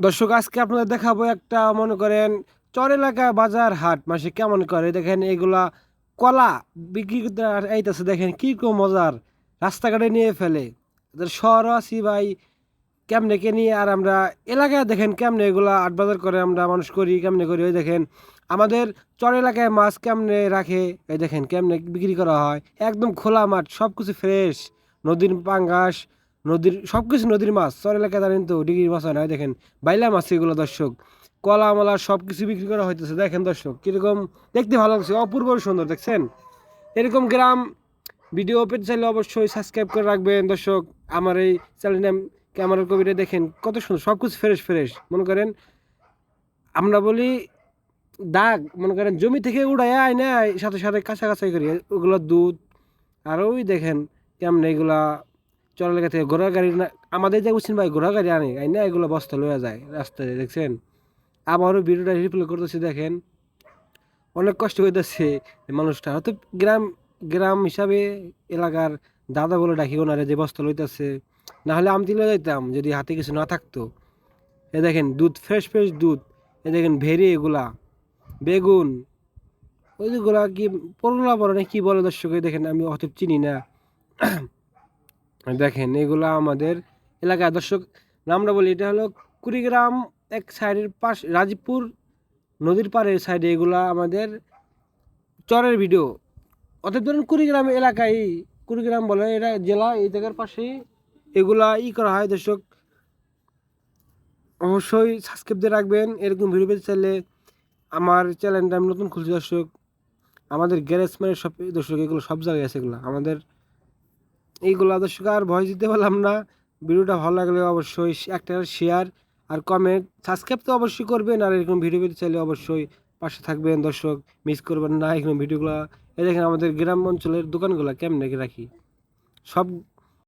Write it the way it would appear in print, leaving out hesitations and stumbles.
দর্শক আজকে আপনাদের দেখাবো একটা মনে করেন চর এলাকা বাজার হাট মাসে কেমন করে দেখেন এগুলা কলা বিক্রি করতে আইতেছে দেখেন কি রকম মজার রাস্তাঘাটে নিয়ে ফেলে এদের শহরও আছি ভাই কেমনে কে নিয়ে আর আমরা এলাকায় দেখেন কেমনে এগুলা হাট বাজার করে আমরা মানুষ করি কেমনে করি ওই দেখেন আমাদের চর এলাকায় মাছ কেমনে রাখে এই দেখেন কেমনে বিক্রি করা হয় একদম খোলা মাঠ সব কিছু ফ্রেশ নদীর পাঙ্গাস নদীর সব কিছু নদীর মাছ চর এলাকায় জানেন তো ডিগ্রি মাছ হয় না ওই দেখেন বাইলা মাছ এগুলো দর্শক কলা মলা সব কিছু বিক্রি করা হইতেছে দেখেন দর্শক কিরকম দেখতে ভালো লাগছে অপূর্ব সুন্দর দেখছেন এরকম গ্রাম ভিডিও পেতে চাইলে অবশ্যই সাবস্ক্রাইব করে রাখবেন দর্শক আমার এই চ্যানেল নাম ক্যামেরার কবিটা দেখেন কত সুন্দর সব কিছু ফ্রেশ ফ্রেশ মনে করেন আমরা বলি দাগ মনে করেন জমি থেকে উড়াই আয় না সাথে সাথে কাছাকাছি করি ওগুলো দুধ আর ওই দেখেন কেমন এগুলা চলার লেগে থেকে ঘোড়া গাড়ি না আমাদের যে বুঝছেন ভাই ঘোড়া গাড়ি আনে আই না এগুলো বস্তা লয়ে যায় রাস্তায় দেখছেন আবারও ভিডিওটা রিপ্লে করতেছি দেখেন অনেক কষ্ট হইতেছে মানুষটা হয়তো গ্রাম গ্রাম হিসাবে এলাকার দাদা বলে ডাকি ওনারে যে বস্তা লইতেছে না হলে আমি তুলে যাইতাম যদি হাতে কিছু না থাকতো এ দেখেন দুধ ফ্রেশ ফ্রেশ দুধ এ দেখেন ভেরি এগুলা বেগুন ওই যেগুলা কি পরলা বলে না কি বলে দর্শক এই দেখেন আমি অত চিনি না দেখেন এগুলা আমাদের এলাকায় দর্শক আমরা বলি এটা হলো কুড়িগ্রাম এক সাইডের পাশ রাজীবপুর নদীর পাড়ের সাইডে এগুলা আমাদের চরের ভিডিও অর্থাৎ ধরুন কুড়িগ্রাম এলাকায় কুড়িগ্রাম বলে এটা জেলা এই জায়গার পাশেই এগুলা করা হয় দর্শক অবশ্যই সাবস্ক্রাইব দিয়ে রাখবেন এরকম ভিডিও পেতে চাইলে আমার চ্যানেলটা আমি নতুন খুলছি দর্শক আমাদের গ্যারেজ মানে সব দর্শক এগুলো সব জায়গায় আছে এগুলো আমাদের এইগুলো দর্শক আর ভয় দিতে পারলাম না ভিডিওটা ভালো লাগলে অবশ্যই একটা শেয়ার আর কমেন্ট সাবস্ক্রাইব তো অবশ্যই করবেন আর এরকম ভিডিও পেতে চাইলে অবশ্যই পাশে থাকবেন দর্শক মিস করবেন না এরকম ভিডিওগুলো এই দেখেন আমাদের গ্রাম অঞ্চলের দোকানগুলো কেমনে রাখি সব